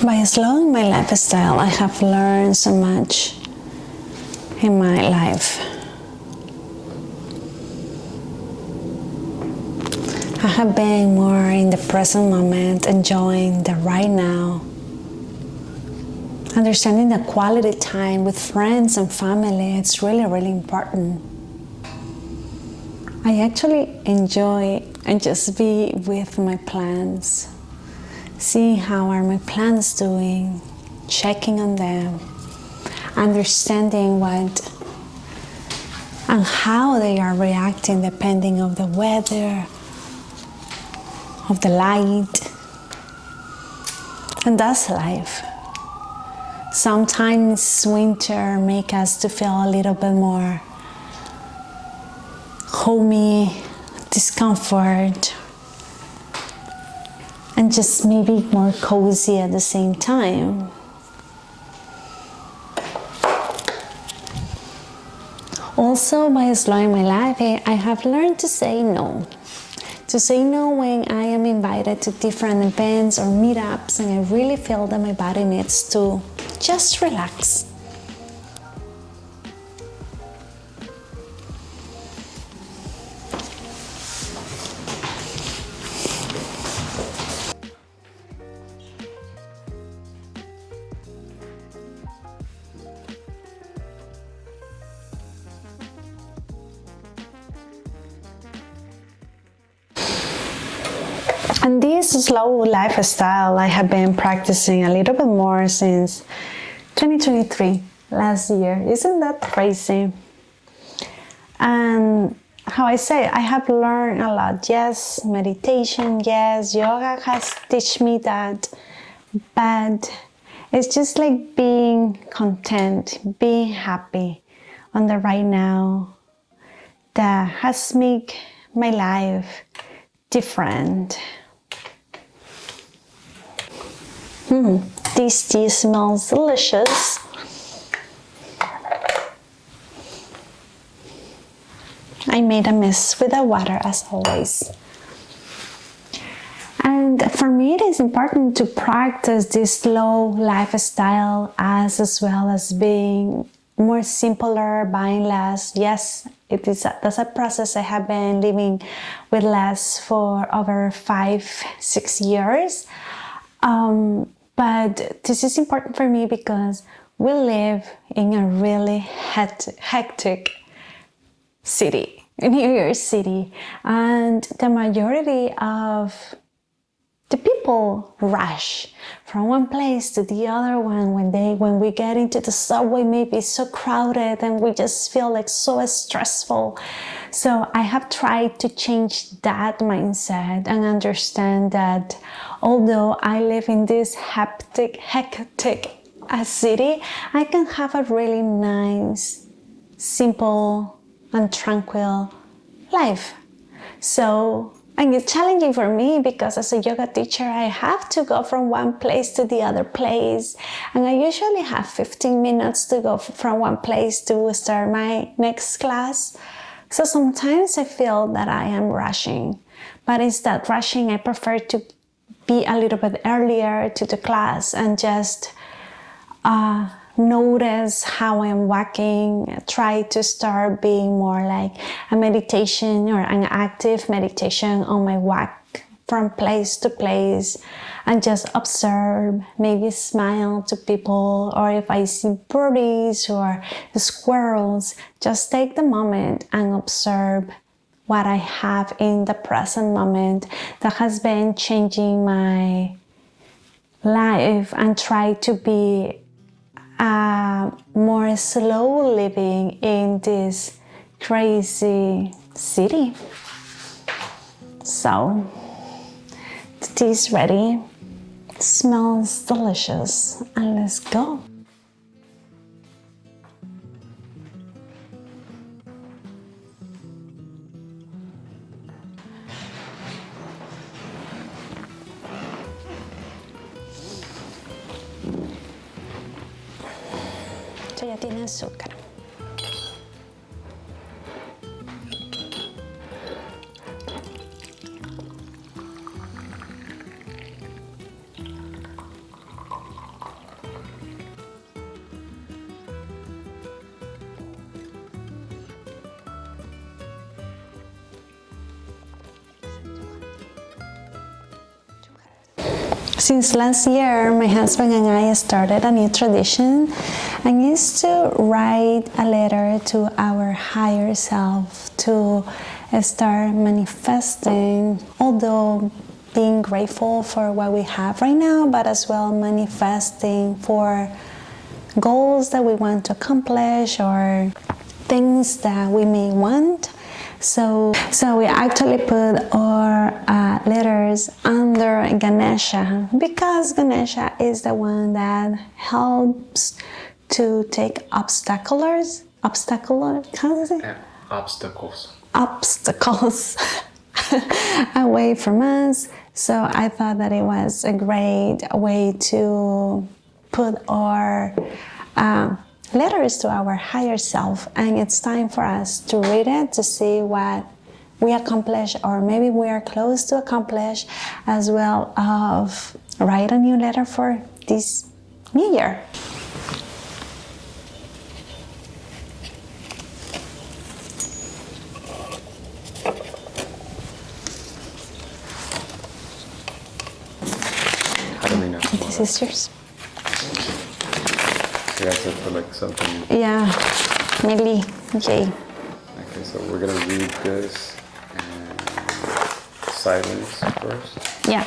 By slowing my lifestyle, I have learned so much in my life. I have been more in the present moment, enjoying the right now, understanding that quality time with friends and family, it's really, really important. I actually enjoy and just be with my plants, seeing how are my plants doing, checking on them, understanding what and how they are reacting depending on the weather, of the light. And that's life. Sometimes winter makes us to feel a little bit more homey, discomfort, and just maybe more cozy at the same time. Also, by slowing my life, I have learned to say no. To say no when I am invited to different events or meetups and I really feel that my body needs to just relax. And this slow lifestyle I have been practicing a little bit more since 2023, last year. Isn't that crazy? And how I say, I have learned a lot. Yes, meditation, yes, yoga has taught me that, but it's just like being content, being happy on the right now that has made my life different. This tea smells delicious. I made a mess with the water as always. And for me, it is important to practice this slow lifestyle as well as being more simpler, buying less. Yes, that's a process. I have been living with less for over 5-6 years. But this is important for me because we live in a really hectic city, New York City, and the majority of the people rush from one place to the other one. When we get into the subway, maybe it's so crowded and we just feel like so stressful. So I have tried to change that mindset and understand that although I live in this hectic city, I can have a really nice, simple and tranquil life. So, and it's challenging for me because as a yoga teacher, I have to go from one place to the other place. And I usually have 15 minutes to go from one place to start my next class. So sometimes I feel that I am rushing. But instead rushing, I prefer to be a little bit earlier to the class and just notice how I'm walking, try to start being more like a meditation or an active meditation on my walk from place to place and just observe, maybe smile to people, or if I see birds or the squirrels, just take the moment and observe what I have in the present moment that has been changing my life and try to be more slow living in this crazy city. So, the tea is ready. It smells delicious, and let's go. Esto ya tiene azúcar. Since last year, my husband and I started a new tradition, and it's to write a letter to our higher self to start manifesting, although being grateful for what we have right now, but as well manifesting for goals that we want to accomplish or things that we may want. So we actually put our letters under Ganesha, because Ganesha is the one that helps to take obstacles away from us. So I thought that it was a great way to put our letters to our higher self, and it's time for us to read it to see what we accomplish, or maybe we are close to accomplish, as well as write a new letter for this new year. How do we know? This is yours. You have to put like something. Yeah, maybe. Okay. Okay, so we're gonna read this and silence first. Yeah.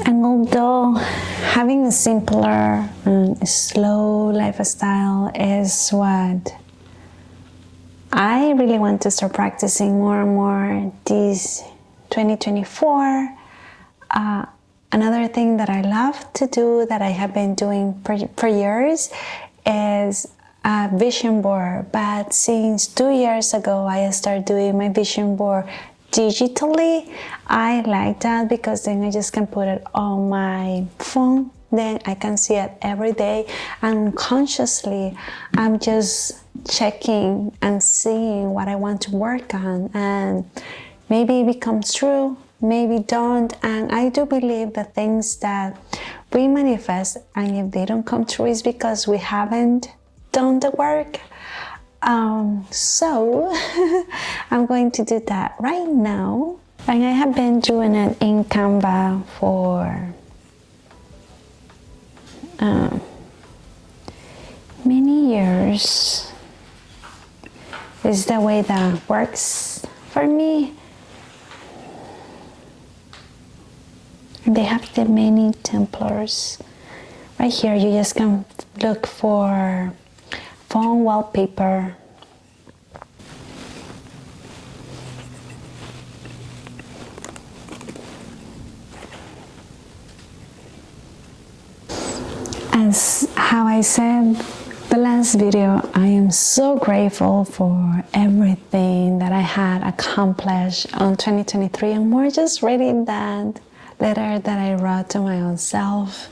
And although having a simpler and slow lifestyle is what I really want to start practicing more and more this 2024, another thing that I love to do, that I have been doing for years, is a vision board. But since 2 years ago, I started doing my vision board digitally. I like that because then I just can put it on my phone, then I can see it every day, and consciously I'm just checking and seeing what I want to work on, and maybe it becomes true, maybe don't. And I do believe the things that we manifest, and if they don't come true, is because we haven't done the work. So I'm going to do that right now, and I have been doing it in Canva for many years. It's the way that works for me. They have the many templates right here. You just can look for phone wallpaper. As how I said the last video, I am so grateful for everything that I had accomplished on 2023, and more just reading that letter that I wrote to my own self.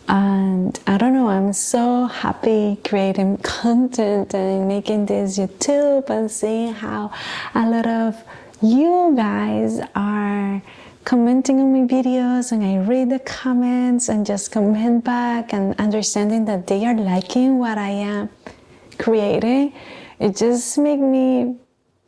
And I don't know, I'm so happy creating content and making this YouTube, and seeing how a lot of you guys are commenting on my videos, and I read the comments and just comment back, and understanding that they are liking what I am creating. It just makes me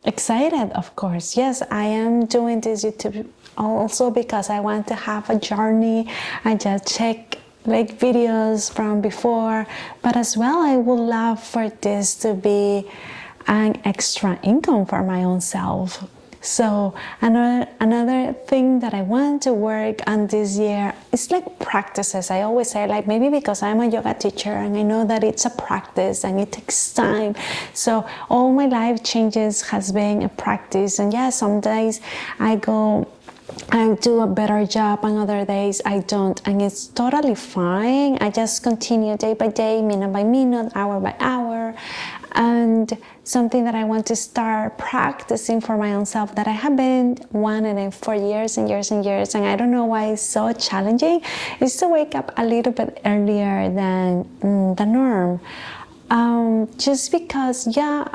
excited, of course. Yes, I am doing this YouTube also because I want to have a journey. I just check like videos from before, but as well I would love for this to be an extra income for my own self. So another thing that I want to work on this year is like practices. I always say, like, maybe because I'm a yoga teacher and I know that it's a practice and it takes time. So all my life changes has been a practice. And yeah, some days I do a better job, and other days I don't, and it's totally fine. I just continue day by day, minute by minute, hour by hour. And something that I want to start practicing for my own self that I have been wanting for years and years and years, and I don't know why it's so challenging, is to wake up a little bit earlier than the norm. Just because, yeah,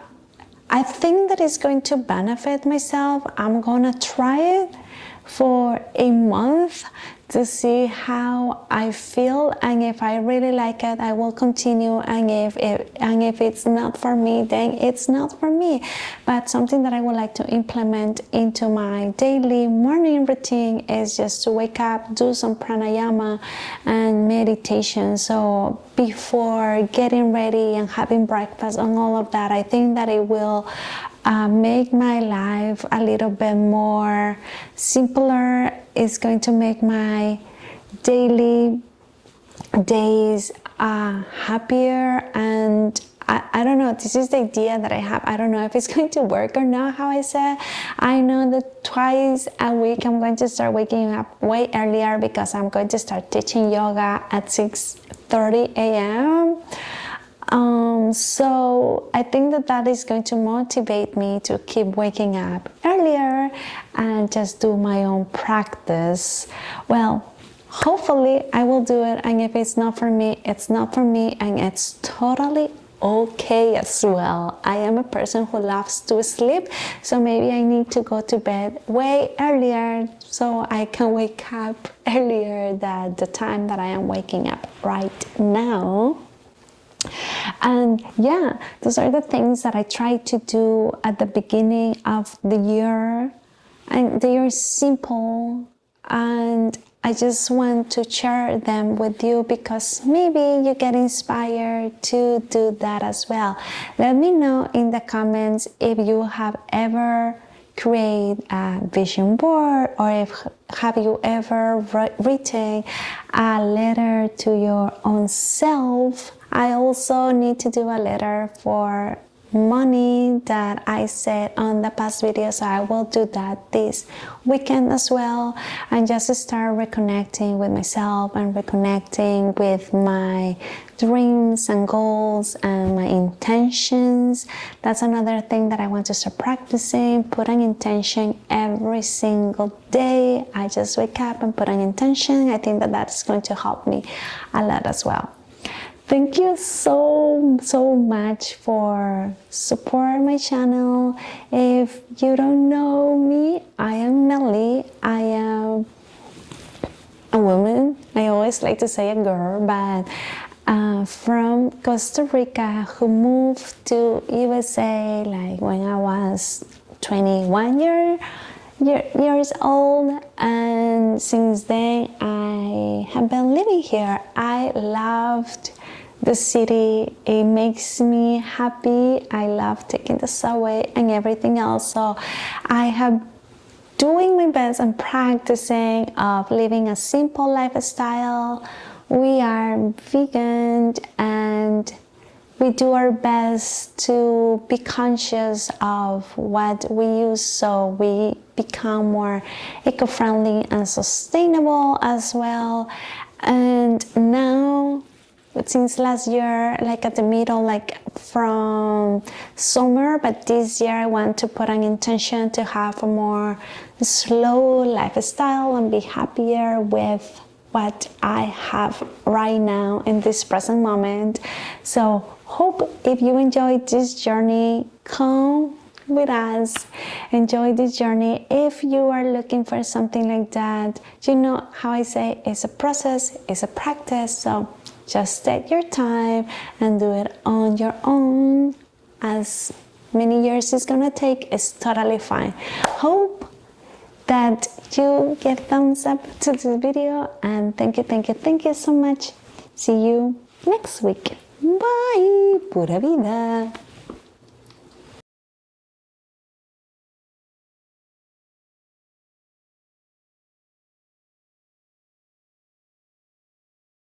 I think that it's going to benefit myself. I'm gonna try it for a month to see how I feel, and if I really like it, I will continue, and if it's not for me, then it's not for me. But something that I would like to implement into my daily morning routine is just to wake up, do some pranayama and meditation. So before getting ready and having breakfast and all of that, I think that it will make my life a little bit more simpler. It's going to make my daily days happier, and I don't know, this is the idea that I have. I don't know if it's going to work or not, how I said. I know that twice a week I'm going to start waking up way earlier because I'm going to start teaching yoga at 6:30 a.m. So I think that is going to motivate me to keep waking up earlier and just do my own practice. Well, hopefully I will do it, and if it's not for me, it's not for me, and it's totally okay as well. I am a person who loves to sleep, so maybe I need to go to bed way earlier so I can wake up earlier than the time that I am waking up right now. And yeah, those are the things that I try to do at the beginning of the year, and they are simple, and I just want to share them with you because maybe you get inspired to do that as well. Let me know in the comments if you have ever create a vision board, or if have you ever written a letter to your own self. I also need to do a letter for money that I said on the past video, so I will do that this weekend as well, and just start reconnecting with myself and reconnecting with my dreams and goals and my intentions. That's another thing that I want to start practicing, put an intention every single day. I just wake up and put an intention. I think that that's going to help me a lot as well. Thank you so much for supporting my channel. If you don't know me, I am Melly. I am a woman. I always like to say a girl, but from Costa Rica, who moved to USA like when I was 21 years old, and since then I have been living here. I loved the city. It makes me happy. I love taking the subway and everything else. So I have doing my best and practicing of living a simple lifestyle. We are vegan and we do our best to be conscious of what we use, so we become more eco-friendly and sustainable as well. And now, since last year, like at the middle, like from summer, but this year I want to put an intention to have a more slow lifestyle and be happier with what I have right now in this present moment. So hope if you enjoyed this journey, come with us, enjoy this journey. If you are looking for something like that, you know how I say, it's a process, it's a practice. So just take your time and do it on your own. As many years it's gonna take, it's totally fine. Hope that you give thumbs up to this video, and thank you so much See you next week. Bye. Pura Vida.